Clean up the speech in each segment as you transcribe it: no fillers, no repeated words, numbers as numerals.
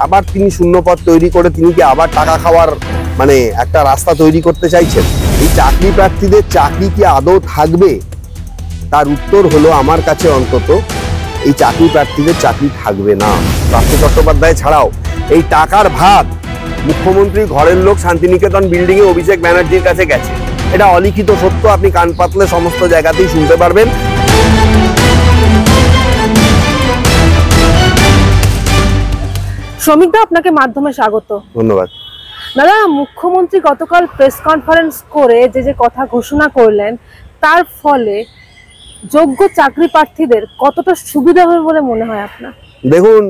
আবার তিনি শূন্যপদ তৈরি করে তিনি কি আবার টাকা খাওয়ার মানে একটা রাস্তা তৈরি করতে চাইছেন? এই চাকরি প্রার্থীদের চাকরি কি আদৌ থাকবে? তার উত্তর হলো আমার কাছে অন্তত এই চাকরি প্রার্থীদের চাকরি থাকবে না। পার্থ চট্টোপাধ্যায় ছাড়াও এই টাকার ভাগ মুখ্যমন্ত্রী ঘরের লোক শান্তিনিকেতন বিল্ডিং এ অভিষেক ব্যানার্জির কাছে গেছে, এটা অলিখিত সত্য, আপনি কান পাতলে সমস্ত জায়গাতেই শুনতে পারবেন। শ্রমিকদা, আপনাকে মাধ্যমে স্বাগত। ধন্যবাদ। দাদা, মুখ্যমন্ত্রী গতকাল প্রেস কনফারেন্স করে যে কথা ঘোষণা করলেন, তার ফলে যোগ্য চাকরি প্রার্থীদের কতটা সুবিধা হবে বলে মনে হয় আপনার? দেখুন,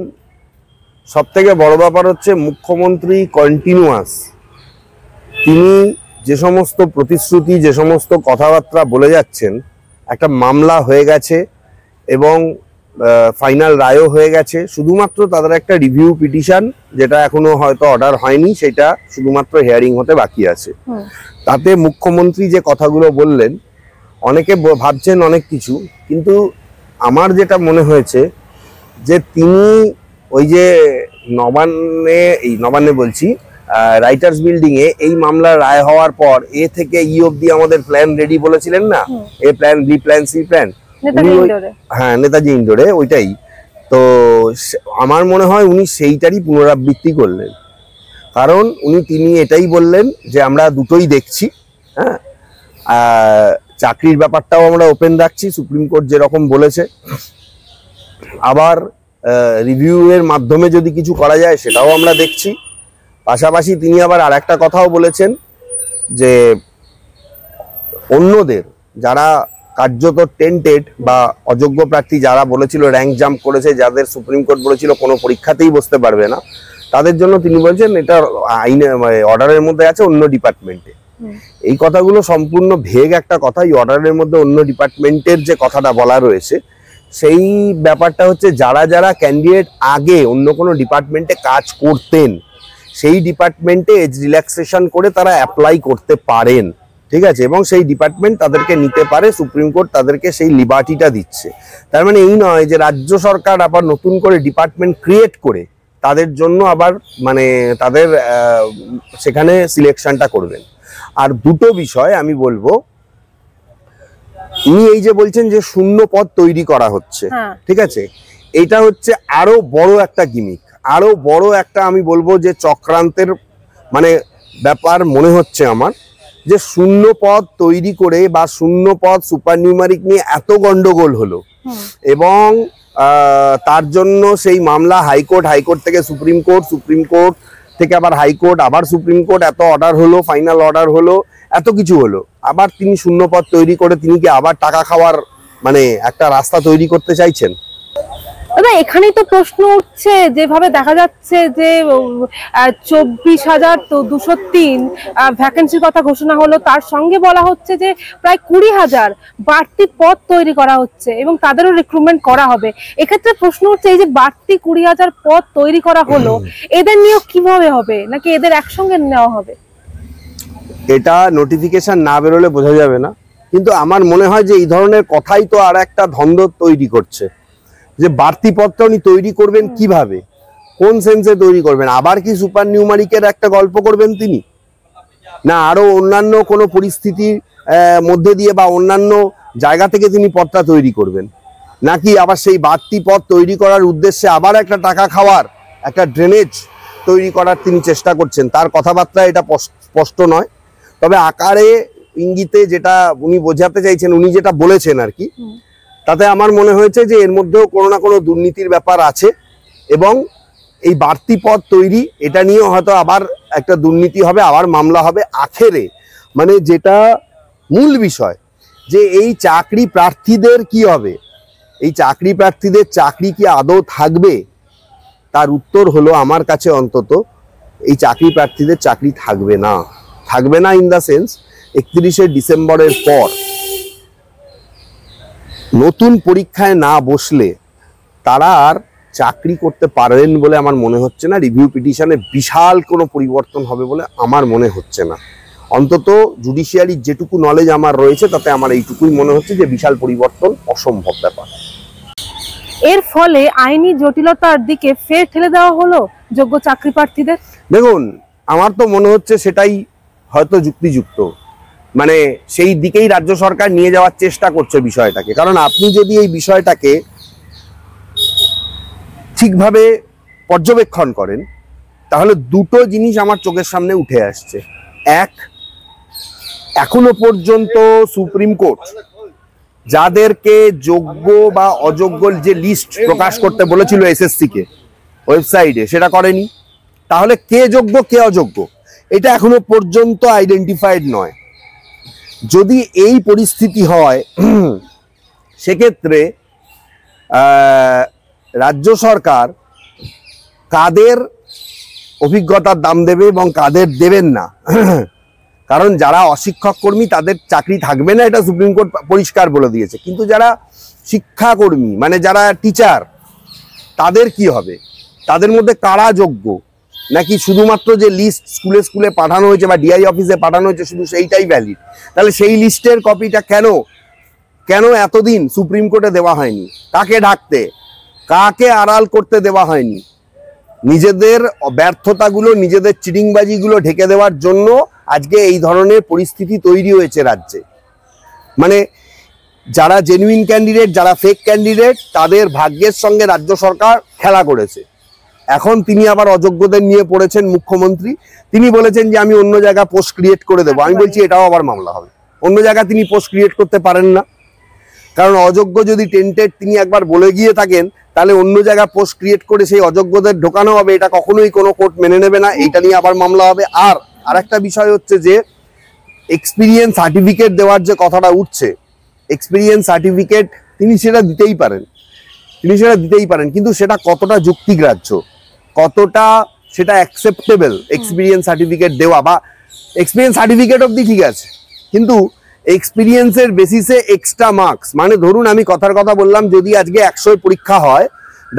সব থেকে বড় ব্যাপার হচ্ছে মুখ্যমন্ত্রী কন্টিনিউয়াস তিনি যে সমস্ত প্রতিশ্রুতি, যে সমস্ত কথাবার্তা বলে যাচ্ছেন, একটা মামলা হয়ে গেছে এবং ফাইনাল রায়ও হয়ে গেছে। শুধুমাত্র তাদের একটা রিভিউ পিটিশন, যেটা এখনো হয়তো অর্ডার হয়নি, সেটা শুধুমাত্র হিয়ারিং হতে বাকি আছে। তাতে মুখ্যমন্ত্রী যে কথাগুলো বললেন, অনেকে ভাবছেন অনেক কিছু, কিন্তু আমার যেটা মনে হয়েছে যে তিনি ওই যে নবান্নে বলছি, রাইটার্স বিল্ডিং এ এই মামলার রায় হওয়ার পর এ থেকে ই অবধি আমাদের প্ল্যান রেডি বলেছিলেন না, A plan, B plan, C plan, হ্যাঁ নেতাজি ইন্ডোরে, ওইটাই তো। আমার মনে হয় উনি সেইটারই পুনরাবৃত্তি করলেন, কারণ তিনি এটাই বললেন যে আমরা দুটোই দেখছি, হ্যাঁ, চাকরির ব্যাপারটাও আমরা ওপেন রাখছি, সুপ্রিম কোর্ট যেরকম বলেছে, আবার রিভিউ এর মাধ্যমে যদি কিছু করা যায় সেটাও আমরা দেখছি। পাশাপাশি তিনি আবার আর একটা কথাও বলেছেন যে অন্যদের যারা কার্যত টেন্টেড বা অযোগ্য প্রার্থী, যারা বলেছিল র্যাঙ্ক জাম্প করেছে, যাদের সুপ্রিম কোর্ট বলেছিল কোনো পরীক্ষাতেই বসতে পারবে না, তাদের জন্য তিনি বলছেন এটা আইনে অর্ডারের মধ্যে আছে অন্য ডিপার্টমেন্টে। এই কথাগুলো সম্পূর্ণ ভেগ একটা কথা। এই অর্ডারের মধ্যে অন্য ডিপার্টমেন্টের যে কথাটা বলা রয়েছে, সেই ব্যাপারটা হচ্ছে যারা যারা ক্যান্ডিডেট আগে অন্য কোনো ডিপার্টমেন্টে কাজ করতেন, সেই ডিপার্টমেন্টে এজ রিল্যাক্সেশন করে তারা অ্যাপ্লাই করতে পারেন, ঠিক আছে, এবং সেই ডিপার্টমেন্ট তাদেরকে নিতে পারে, সুপ্রিম কোর্ট তাদেরকে সেই লিবার্টিটা দিচ্ছে। তার মানে এই নয় যে রাজ্য সরকার আবার নতুন করে ডিপার্টমেন্ট ক্রিয়েট করে তাদের জন্য আবার মানে তাদের সেখানে সিলেকশনটা করবেন। আর দুটো বিষয় আমি বলবো, উনি এই যে বলছেন যে শূন্য পদ তৈরি করা হচ্ছে, ঠিক আছে, এটা হচ্ছে আরো বড় একটা গিমিক, আরো বড় একটা আমি বলবো যে চক্রান্তের মানে ব্যাপার মনে হচ্ছে আমার, যে শূন্য পদ তৈরি করে বা শূন্য পদ সুপার নিউমারিক নিয়ে এত গন্ডগোল হলো এবং তার জন্য সেই মামলা হাইকোর্ট থেকে সুপ্রিম কোর্ট থেকে আবার হাইকোর্ট, আবার সুপ্রিম কোর্ট, এত অর্ডার হলো, ফাইনাল অর্ডার হলো, এত কিছু হলো, আবার তিনি শূন্য পদ তৈরি করে তিনি কি আবার টাকা খাওয়ার মানে একটা রাস্তা তৈরি করতে চাইছেন? দাদা, এখানেই তো প্রশ্ন উঠছে, যেভাবে দেখা যাচ্ছে যে 24,203 ভ্যাকেন্সির কথা ঘোষণা হলো, তার সঙ্গে বলা হচ্ছে যে প্রায় 20,000 বাড়তি পদ তৈরি করা হচ্ছে এবং তাদেরও রিক্রুটমেন্ট করা হবে। এক্ষেত্রে প্রশ্ন উঠছে, এই যে বাড়তি 20,000 পদ তৈরি করা হলো, এদের নিয়োগ কিভাবে হবে, নাকি এদের একসঙ্গে নেওয়া হবে? এটা নোটিফিকেশন না বেরোলে বোঝা যাবে না, কিন্তু আমার মনে হয় যে এই ধরনের কথাই তো আর একটা দ্বন্দ্ব তৈরি করছে, যে বাড়তি পদটা উনি তৈরি করবেন কিভাবে, কোন সেন্সে তৈরি করবেন? আবার কি সুপার নিউমারিকের একটা গল্প করবেন তিনি, না আরো অন্যান্য কোনো পরিস্থিতির মধ্যে দিয়ে বা অন্যান্য জায়গা থেকে তিনি পদটা তৈরি করবেন, নাকি আবার সেই বাড়তি পদ তৈরি করার উদ্দেশ্যে আবার একটা টাকা খাওয়ার একটা ড্রেনেজ তৈরি করার তিনি চেষ্টা করছেন? তার কথাবার্তা এটা স্পষ্ট নয়, তবে আকারে ইঙ্গিতে যেটা উনি বোঝাতে চাইছেন, উনি যেটা বলেছেন আর কি, তাতে আমার মনে হয়েছে যে এর মধ্যেও কোনো না কোনো দুর্নীতির ব্যাপার আছে এবং এই বাড়তি পদ তৈরি এটা নিয়েও হয়তো আবার একটা দুর্নীতি হবে, আবার মামলা হবে। আখেরে মানে যেটা মূল বিষয়, যে এই চাকরি প্রার্থীদের কি হবে, এই চাকরি প্রার্থীদের চাকরি কি আদৌ থাকবে, তার উত্তর হলো আমার কাছে অন্তত এই চাকরি প্রার্থীদের চাকরি থাকবে না। থাকবে না ইন দ্য সেন্স, 31শে ডিসেম্বরের পর নতুন পরীক্ষায় না বসলে তারা আর চাকরি করতে পারবেন বলে আমার মনে হচ্ছে না। রিভিউ পিটিশনে বিশাল কোনো পরিবর্তন হবে বলে আমার মনে হচ্ছে না। অন্তত জুডিশিয়ারির যেটুকু নলেজ আমার রয়েছে তাতে আমার এইটুকুই মনে হচ্ছে যে বিশাল পরিবর্তন অসম্ভব ব্যাপার। এর ফলে আইনি জটিলতার দিকে ফের ঠেলে দেওয়া হলো যোগ্য চাকরি প্রার্থীদের। দেখুন, আমার তো মনে হচ্ছে সেটাই হয়তো যুক্তিযুক্ত, মানে সেই দিকেই রাজ্য সরকার নিয়ে যাওয়ার চেষ্টা করছে বিষয়টাকে। কারণ আপনি যদি এই বিষয়টাকে ঠিকভাবে পর্যবেক্ষণ করেন তাহলে দুটো জিনিস আমার চোখের সামনে উঠে আসছে। এক, এখনো পর্যন্ত সুপ্রিম কোর্ট যাদেরকে যোগ্য বা অযোগ্য যে লিস্ট প্রকাশ করতে বলেছিল এসএসসি কে ওয়েবসাইটে, সেটা করেনি। তাহলে কে যোগ্য কে অযোগ্য এটা এখনো পর্যন্ত আইডেন্টিফাইড নয়। যদি এই পরিস্থিতি হয় সেক্ষেত্রে রাজ্য সরকার কাদের অভিজ্ঞতার দাম দেবে এবং কাদের দেবেন না, কারণ যারা অশিক্ষক কর্মী তাদের চাকরি থাকবে না, এটা সুপ্রিম কোর্ট পরিষ্কার বলে দিয়েছে। কিন্তু যারা শিক্ষাকর্মী মানে যারা টিচার, তাদের কি হবে? তাদের মধ্যে কারা যোগ্য, নাকি শুধুমাত্র যে লিস্ট স্কুলে স্কুলে পাঠানো হয়েছে বা ডিআই অফিসে পাঠানো হয়েছে শুধু সেইটাই ভ্যালিড? তাহলে সেই লিস্টের কপিটা কেন এতদিন সুপ্রিম কোর্টে দেওয়া হয়নি? কাকে ঢাকতে, কাকে আড়াল করতে দেওয়া হয়নি? নিজেদের ব্যর্থতাগুলো, নিজেদের চিটিংবাজিগুলো ঢেকে দেওয়ার জন্য আজকে এই ধরনের পরিস্থিতি তৈরি হয়েছে রাজ্যে। মানে যারা জেনুইন ক্যান্ডিডেট, যারা ফেক ক্যান্ডিডেট, তাদের ভাগ্যের সঙ্গে রাজ্য সরকার খেলা করেছে। এখন তিনি আবার অযোগ্যদের নিয়ে পড়েছেন মুখ্যমন্ত্রী। তিনি বলেছেন যে আমি অন্য জায়গায় পোস্ট ক্রিয়েট করে দেবো। আমি বলছি এটাও আবার মামলা হবে। অন্য জায়গায় তিনি পোস্ট ক্রিয়েট করতে পারেন না, কারণ অযোগ্য যদি টেন্টেড তিনি একবার বলে গিয়ে থাকেন তাহলে অন্য জায়গায় পোস্ট ক্রিয়েট করে সেই অযোগ্যদের ঢোকানো হবে, এটা কখনোই কোনো কোর্ট মেনে নেবে না। এইটা নিয়ে আবার মামলা হবে। আর একটা বিষয় হচ্ছে যে এক্সপিরিয়েন্স সার্টিফিকেট দেওয়ার যে কথাটা উঠছে, এক্সপিরিয়েন্স সার্টিফিকেট তিনি সেটা দিতেই পারেন, কিন্তু সেটা কতটা যুক্তিগ্রাহ্য, কতটা সেটা অ্যাকসেপ্টেবল এক্সপিরিয়েন্স সার্টিফিকেট দেওয়া, বা এক্সপিরিয়েন্স সার্টিফিকেট অবধি ঠিক আছে, কিন্তু এক্সপিরিয়েন্সের বেসিসে এক্সট্রা মার্কস, মানে ধরুন আমি কথার কথা বললাম, যদি আজকে 100 পরীক্ষা হয়,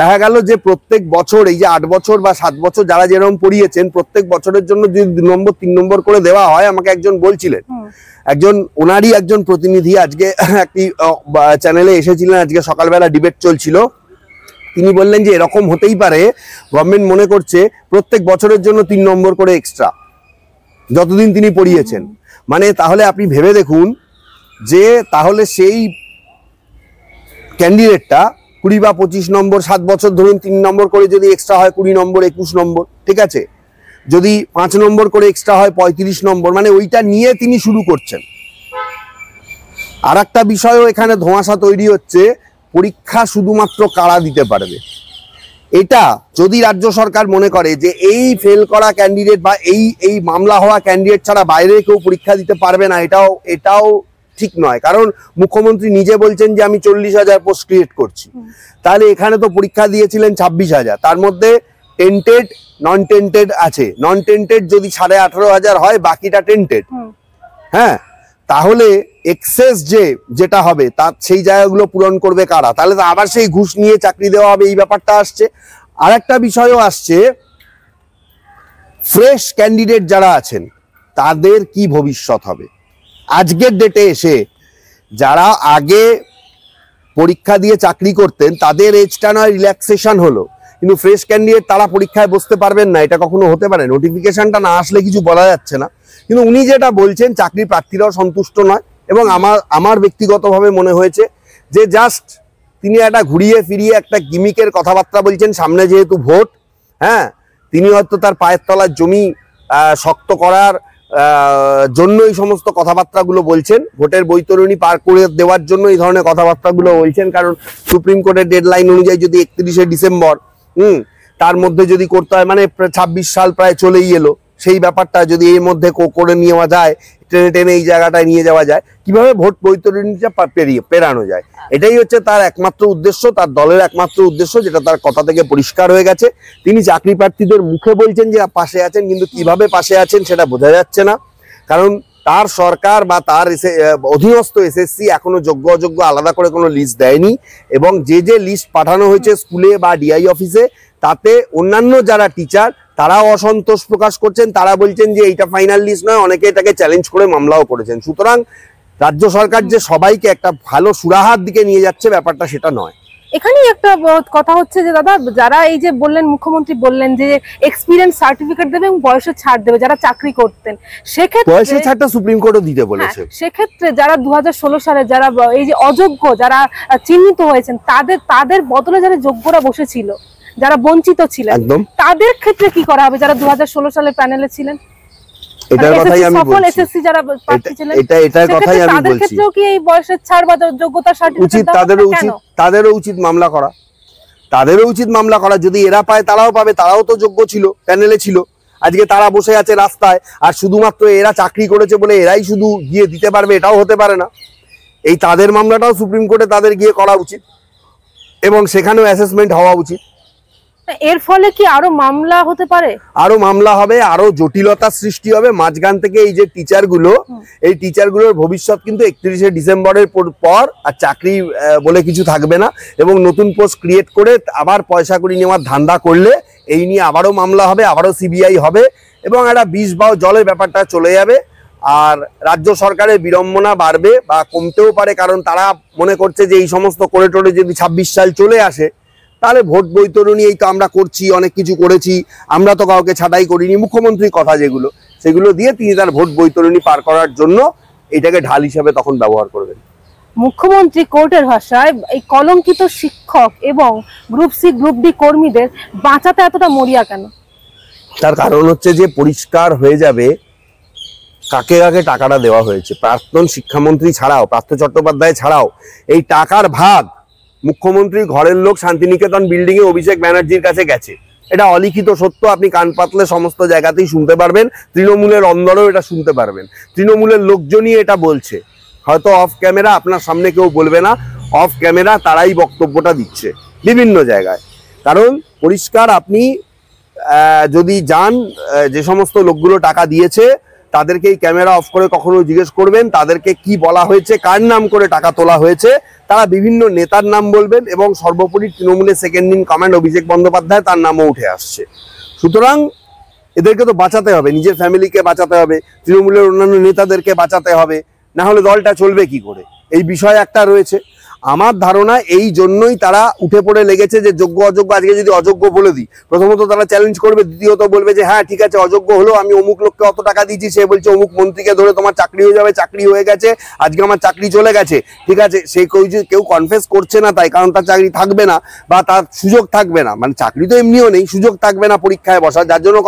দেখা গেল যে প্রত্যেক বছর এই যে 8 বছর বা 7 বছর যারা যেরকম পড়িয়েছেন প্রত্যেক বছরের জন্য যদি 2 নম্বর 3 নম্বর করে দেওয়া হয়, আমাকে একজন বলছিলেন, ওনারই একজন প্রতিনিধি আজকে একটি চ্যানেলে এসেছিলেন, আজকে সকালবেলা ডিবেট চলছিল, তিনি বললেন যে এরকম হতেই পারে গভর্নমেন্ট মনে করছে প্রত্যেক বছরের জন্য 3 নম্বর করে এক্সট্রা যতদিন তিনি পড়িয়েছেন। মানে তাহলে আপনি ভেবে দেখুন যে তাহলে সেই ক্যান্ডিডেটটা 20 বা 25 নম্বর, 7 বছর ধরুন 3 নম্বর করে যদি এক্সট্রা হয় 20 নম্বর, 21 নম্বর, ঠিক আছে, যদি 5 নম্বর করে এক্সট্রা হয় 35 নম্বর, মানে ওইটা নিয়ে তিনি শুরু করছেন। আর একটা বিষয়ও এখানে ধোঁয়াশা তৈরি হচ্ছে, পরীক্ষা শুধুমাত্র কারা দিতে পারবে। এটা যদি রাজ্য সরকার মনে করে যে এই ফেল করা ক্যান্ডিডেট বা এই মামলা হওয়া ক্যান্ডিডেট ছাড়া বাইরে কেউ পরীক্ষা দিতে পারবে না, এটাও ঠিক নয়। কারণ মুখ্যমন্ত্রী নিজে বলছেন যে আমি 40,000 পোস্ট ক্রিয়েট করছি, তাহলে এখানে তো পরীক্ষা দিয়েছিলেন 26,000, তার মধ্যে টেন্টেড নন টেন্টেড আছে। নন টেন্টেড যদি 18,500 হয়, বাকিটা টেন্টেড। হ্যাঁ, তাহলে এক্সেস যেটা হবে তার সেই জায়গাগুলো পূরণ করবে কারা? তাহলে তো আবার সেই ঘুষ নিয়ে চাকরি দেওয়া হবে, এই ব্যাপারটা আসছে। আর একটা বিষয়ও আসছে, ফ্রেশ ক্যান্ডিডেট যারা আছেন তাদের কি ভবিষ্যৎ হবে? আজকের ডেটে এসে যারা আগে পরীক্ষা দিয়ে চাকরি করতেন তাদের এজটা নয় রিল্যাক্সেশন হলো, কিন্তু ফ্রেশ ক্যান্ডিডেট তারা পরীক্ষায় বসতে পারবেন না, এটা কখনো হতে পারে? নোটিফিকেশনটা না আসলে কিছু বলা যাচ্ছে না, কিন্তু উনি যেটা বলছেন চাকরি প্রার্থীরাও সন্তুষ্ট নয়। এবং আমার ব্যক্তিগতভাবে মনে হয়েছে যে জাস্ট তিনি একটা ঘুরিয়ে ফিরিয়ে একটা গিমিকের কথাবার্তা বলছেন। সামনে যেহেতু ভোট, হ্যাঁ, তিনি হয়তো তার পায়ের তলার জমি শক্ত করার জন্য এই সমস্ত কথাবার্তাগুলো বলছেন, ভোটের বৈতরণী পার করে দেওয়ার জন্য এই ধরনের কথাবার্তাগুলো বলছেন। কারণ সুপ্রিম কোর্টের ডেডলাইন অনুযায়ী যদি 31শে ডিসেম্বর তার মধ্যে যদি করতে হয়, মানে 26 সাল প্রায় চলেই এলো, সেই ব্যাপারটা যদি এর মধ্যে করে নেওয়া যায়, টেনে টেনে এই জায়গাটায় নিয়ে যাওয়া যায়, কিভাবে ভোট বৈতরণীটা পেরানো যায়, এটাই হচ্ছে তার একমাত্র উদ্দেশ্য, তার দলের একমাত্র উদ্দেশ্য, যেটা তার কথা থেকে পরিষ্কার হয়ে গেছে। তিনি চাকরি প্রার্থীদের মুখে বলছেন যে পাশে আছেন, কিন্তু কিভাবে পাশে আছেন সেটা বোঝা যাচ্ছে না। কারণ তার সরকার বা তার অধীনস্থ এসএসসি এখনো যোগ্য অযোগ্য আলাদা করে কোনো লিস্ট দেয়নি, এবং যে লিস্ট পাঠানো হয়েছে স্কুলে বা ডিআই অফিসে, তাতে অন্যান্য যারা টিচার তারাও অসন্তোষ প্রকাশ করছেন। তারা বলছেন যে এইটা ফাইনাল লিস্ট নয়, অনেকে এটাকে চ্যালেঞ্জ করে মামলাও করেছেন। সুতরাং রাজ্য সরকার যে সবাইকে একটা ভালো সুরাহার দিকে নিয়ে যাচ্ছে, ব্যাপারটা সেটা নয়। এখানেই একটা কথা হচ্ছে যে দাদা, যারা এই যে বললেন, মুখ্যমন্ত্রী বললেন যে এক্সপিরিয়েন্স সার্টিফিকেট দেবে এবং বয়সের ছাড় দেবে যারা চাকরি করতেন, সেক্ষেত্রে বয়সের ছাড়টা সুপ্রিম কোর্টও দিতে বলেছে। সেক্ষেত্রে যারা 2016 সালে যারা এই যে অযোগ্য যারা চিহ্নিত হয়েছেন, তাদের বদলে যারা যোগ্যরা বসেছিল, যারা বঞ্চিত ছিলেন, তাদের ক্ষেত্রে কি করা হবে? যারা 2016 সালে প্যানেলে ছিলেন, এটার কথাই আমি বলছি, এসএসসি যারা প্রার্থী ছিলেন, এটার কথাই আমি তাদের বলছি, ক্ষেত্রেও কি এই বয়সের ছাড় বা যোগ্যতার সার্টিফিকেট উচিত? তাদেরও উচিত মামলা করা, তাদেরও উচিত মামলা করা। যদি এরা পায় তারাও পাবে, তারাও তো যোগ্য ছিল, প্যানেলে ছিল। আজকে তারা বসে আছে রাস্তায়, আর শুধুমাত্র এরা চাকরি করেছে বলে এরাই শুধু গিয়ে দিতে পারবে, এটাও হতে পারে না। এই তাদের মামলাটাও সুপ্রিম কোর্টে তাদের গিয়ে করা উচিত এবং সেখানেও অ্যাসেসমেন্ট হওয়া উচিত। এর ফলে কি আরো মামলা হতে পারে? আরো মামলা হবে, আরো জটিলতা সৃষ্টি হবে। মাঝখান থেকে এই যে টিচারগুলো, এই টিচারগুলোর ভবিষ্যৎ কিন্তু 31শে ডিসেম্বরের পর আর চাকরি বলে কিছু থাকবে না, এবং নতুন পোস্ট ক্রিয়েট করে আবার পয়সা করি নেওয়ার ধান্দা করলে এই নিয়ে আবারও মামলা হবে, আবারও সিবিআই হবে, এবং একটা বিষ বাও জলের ব্যাপারটা চলে যাবে। আর রাজ্য সরকারের বিড়ম্বনা বাড়বে বা কমতেও পারে, কারণ তারা মনে করছে যে এই সমস্ত করে টোরে যদি 26 সাল চলে আসে, তাহলে ভোট বৈতরণী এই তো আমরা করছি, অনেক কিছু করেছি, আমরা তো কাউকে ছাঁটাই করিনি, মুখ্যমন্ত্রীর কথা যেগুলো, সেগুলো দিয়ে তিনি তার ভোট বৈতরণী পার করার জন্য এটাকে ঢাল হিসাবে তখন ব্যবহার করবেন। মুখ্যমন্ত্রী কোর্টের ভাষায় এই কলঙ্কিত শিক্ষক এবং গ্রুপ সি গ্রুপ ডি কর্মীদের বাঁচাতে এতটা মরিয়া কেন? তার কারণ হচ্ছে যে পরিষ্কার হয়ে যাবে কাকে কাকে টাকাটা দেওয়া হয়েছে। প্রাক্তন শিক্ষামন্ত্রী ছাড়াও, পার্থ চট্টোপাধ্যায় ছাড়াও এই টাকার ভাগ মুখ্যমন্ত্রীর ঘরের লোক শান্তিনিকেতন বিল্ডিং এ অভিষেক ব্যানার্জির কাছে গেছে। এটা অলিখিত সত্য, আপনি কান পাতলে সমস্ত জায়গাতেই শুনতে পারবেন, তৃণমূলের অন্দরেও এটা শুনতে পারবেন। তৃণমূলের লোকজনই এটা বলছে, হয়তো অফ ক্যামেরা, আপনার সামনে কেউ বলবে না, অফ ক্যামেরা তারাই বক্তব্যটা দিচ্ছে বিভিন্ন জায়গায়। কারণ পরিষ্কার, আপনি যদি যান, যে সমস্ত লোকগুলো টাকা দিয়েছে তাদেরকে এই ক্যামেরা অফ করে কখনো জিজ্ঞেস করবেন তাদেরকে কি বলা হয়েছে, কার নাম করে টাকা তোলা হয়েছে। তারা বিভিন্ন নেতার নাম বলবেন, এবং সর্বোপরি তৃণমূলের second in command Abhishek Bandyopadhyay, তার নামও উঠে আসছে। সুতরাং এদেরকে তো বাঁচাতে হবে, নিজের ফ্যামিলিকে বাঁচাতে হবে, তৃণমূলের অন্যান্য নেতাদেরকে বাঁচাতে হবে, না হলে দলটা চলবে কি করে, এই বিষয় একটা রয়েছে। আমার ধারণা এই জন্যই তারা উঠে পড়ে লেগেছে যে যোগ্য অযোগ্য, আজকে যদি অযোগ্য বলে দিই, প্রথমত তারা চ্যালেঞ্জ করবে, দ্বিতীয়ত বলবে যে হ্যাঁ ঠিক আছে অযোগ্য হলো, আমি অমুক লোককে অত টাকা দিয়েছি, সে বলছে অমুক মন্ত্রীকে ধরে তোমার চাকরি হয়ে যাবে, চাকরি হয়ে গেছে, আজকে আমার চাকরি চলে গেছে। ঠিক আছে, সে কেউ কনফেস করছে না তাই, কারণ তার চাকরি থাকবে না বা তার সুযোগ থাকবে না, মানে চাকরি তো এমনিও নেই, সুযোগ থাকবে না পরীক্ষায় বসার, যার জন্য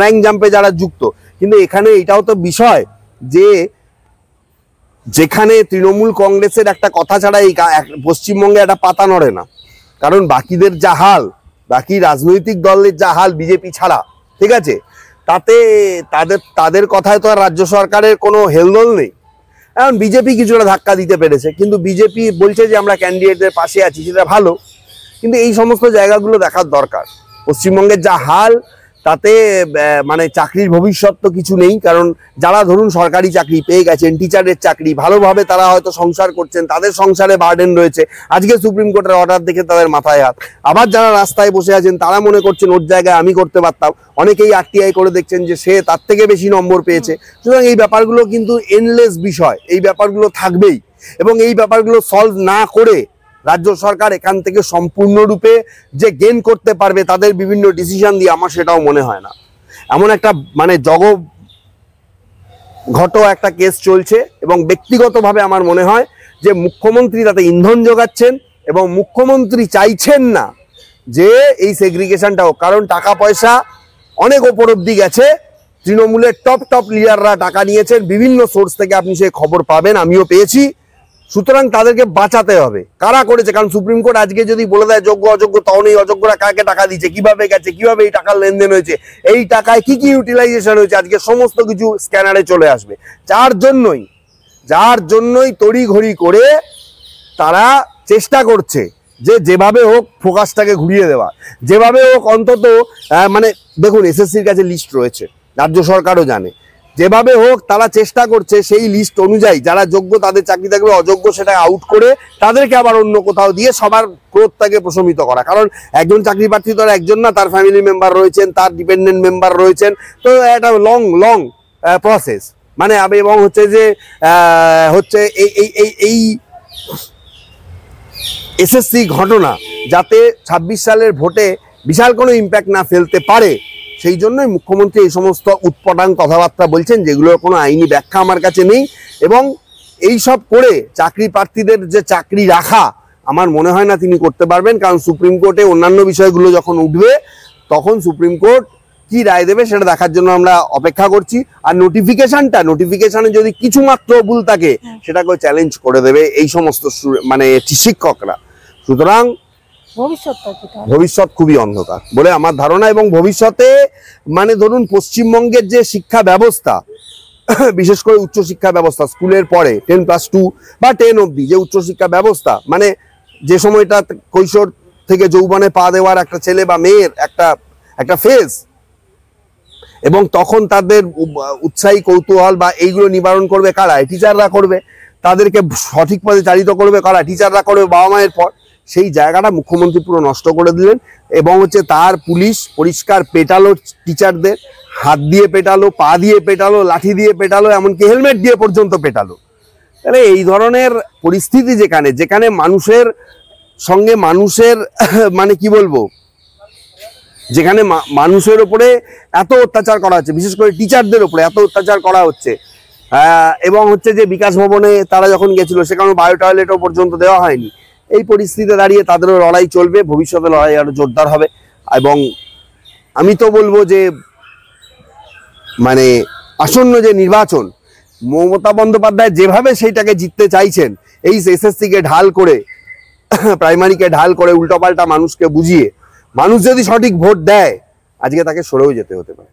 র্যাঙ্ক জাম্পে যারা যুক্ত। কিন্তু এখানে এটাও তো বিষয় যে যেখানে তৃণমূল কংগ্রেসের একটা কথা ছাড়া এই পশ্চিমবঙ্গে একটা পাতা নড়ে না, কারণ বাকিদের যা হাল, বাকি রাজনৈতিক দলের যা হাল বিজেপি ছাড়া, ঠিক আছে, তাতে তাদের কথায় তো আর রাজ্য সরকারের কোনো হেলদোল নেই। এখন বিজেপি কিছুটা ধাক্কা দিতে পেরেছে, কিন্তু বিজেপি বলছে যে আমরা ক্যান্ডিডেটদের পাশে আছি, সেটা ভালো, কিন্তু এই সমস্ত জায়গাগুলো দেখার দরকার। পশ্চিমবঙ্গের যা হাল, তাতে মানে চাকরির ভবিষ্যৎ তো কিছু নেই, কারণ যারা ধরুন সরকারি চাকরি পেয়ে গেছেন, টিচারের চাকরি, ভালোভাবে তারা হয়তো সংসার করছেন, তাদের সংসারে বার্ডেন রয়েছে, আজকে সুপ্রিম কোর্টের অর্ডার দেখে তাদের মাথায় হাত। আবার যারা রাস্তায় বসে আছেন তারা মনে করছেন ওর জায়গায় আমি করতে পারতাম, অনেকেই আরটিআই করে দেখছেন যে সে তার থেকে বেশি নম্বর পেয়েছে। সুতরাং এই ব্যাপারগুলো কিন্তু এন্ডলেস বিষয়, এই ব্যাপারগুলো থাকবেই, এবং এই ব্যাপারগুলো সলভ না করে রাজ্য সরকার এখান থেকে সম্পূর্ণরূপে যে গেইন করতে পারবে তাদের বিভিন্ন ডিসিশন দিয়ে, আমার সেটাও মনে হয় না। এমন একটা মানে জগৎঘট একটা কেস চলছে, এবং ব্যক্তিগতভাবে আমার মনে হয় যে মুখ্যমন্ত্রী তাতে ইন্ধন যোগাচ্ছেন, এবং মুখ্যমন্ত্রী চাইছেন না যে এই সেগ্রিগেশনটাও, কারণ টাকা পয়সা অনেক ওপর অব্দি গেছে, তৃণমূলের টপ লিডাররা টাকা নিয়েছেন, বিভিন্ন সোর্স থেকে আপনি সেই খবর পাবেন, আমিও পেয়েছি। সুতরাং তাদেরকে বাঁচাতে হবে, কারা করেছে, কারণ সুপ্রিম কোর্ট আজকে যদি বলে দেয় যোগ্য অযোগ্য, তখন এই অযোগ্যরা কাকে টাকা দিচ্ছে, কিভাবে গেছে, কিভাবে এই টাকার লেনদেন হয়েছে, এই টাকায় কি কি ইউটিলাইজেশন হয়েছে, আজকে সমস্ত কিছু স্ক্যানারে চলে আসবে। যার জন্যই তড়িঘড়ি করে তারা চেষ্টা করছে যে যেভাবে হোক ফোকাসটাকে ঘুরিয়ে দেওয়া, যেভাবে হোক অন্তত মানে দেখুন এসএসসির কাছে লিস্ট রয়েছে, রাজ্য সরকারও জানে, যেভাবে হোক তারা চেষ্টা করছে সেই লিস্ট অনুযায়ী যারা যোগ্য তাদের চাকরি থাকবে, অযোগ্য সেটা আউট করে তাদেরকে আবার অন্য কোথাও দিয়ে সবার ক্রোধটাকে প্রশমিত করা। কারণ একজন চাকরি প্রার্থী তো আর একজন না, তার ফ্যামিলি মেম্বার রয়েছেন, তার ডিপেন্ডেন্ট মেম্বার রয়েছেন, তো একটা লং প্রসেস মানে, এবং হচ্ছে যে এই এসএসসি ঘটনা যাতে 26 সালের ভোটে বিশাল কোনো ইম্প্যাক্ট না ফেলতে পারে, সেই জন্যই মুখ্যমন্ত্রী এই সমস্ত উৎপটাং কথাবার্তা বলছেন, যেগুলোর কোনো আইনি ব্যাখ্যা আমার কাছে নেই। এবং এই সব করে চাকরি প্রার্থীদের যে চাকরি রাখা, আমার মনে হয় না তিনি করতে পারবেন, কারণ সুপ্রিম কোর্টে অন্যান্য বিষয়গুলো যখন উঠবে তখন সুপ্রিম কোর্ট কি রায় দেবে সেটা দেখার জন্য আমরা অপেক্ষা করছি। আর নোটিফিকেশনে যদি কিছু মাত্র ভুল থাকে সেটাকে চ্যালেঞ্জ করে দেবে এই সমস্ত মানে শিক্ষকরা। সুতরাং ভবিষ্যৎ খুবই অন্ধকার বলে আমার ধারণা। এবং ভবিষ্যতে মানে ধরুন পশ্চিমবঙ্গের যে শিক্ষা ব্যবস্থা, বিশেষ করে উচ্চশিক্ষা ব্যবস্থা, স্কুলের পরে 10+2 বা 10 অবধি যে উচ্চশিক্ষা ব্যবস্থা, মানে যে সময়টা কৈশোর থেকে যৌবনে পা দেওয়ার একটা ছেলে বা মেয়ের একটা ফেজ, এবং তখন তাদের উৎসাহী কৌতূহল বা এইগুলো নিবারণ করবে কারা? টিচাররা করবে। তাদেরকে সঠিক পথে চালিত করবে কারা? টিচাররা করবে বাবা মায়ের পর। সেই জায়গাটা মুখ্যমন্ত্রী পুরো নষ্ট করে দিলেন। এবং তার পুলিশ পরিষ্কার পেটালো টিচারদের, হাত দিয়ে পেটালো, পা দিয়ে পেটালো, লাঠি দিয়ে পেটালো, এমনকি হেলমেট দিয়ে পর্যন্ত পেটালো। তাহলে এই ধরনের পরিস্থিতি যেখানে মানুষের সঙ্গে মানুষের মানে কি বলবো, যেখানে মানুষের উপরে এত অত্যাচার করা হচ্ছে, বিশেষ করে টিচারদের উপরে এত অত্যাচার করা হচ্ছে, এবং যে বিকাশ ভবনে তারা যখন গেছিল সেখানে বায়ো টয়লেটও পর্যন্ত দেওয়া হয়নি। এই পরিস্থিতিতে দাঁড়িয়ে তাদেরও লড়াই চলবে, ভবিষ্যতে লড়াই আরো জোরদার হবে। এবং আমি তো বলবো যে মানে আসন্ন যে নির্বাচন, মমতা বন্দ্যোপাধ্যায় যেভাবে সেইটাকে জিততে চাইছেন, এই এসএসসিকে ঢাল করে, প্রাইমারিকে ঢাল করে, উল্টোপাল্টা মানুষকে বুঝিয়ে, মানুষ যদি সঠিক ভোট দেয় আজকে তাকে সরেও যেতে হতে পারে।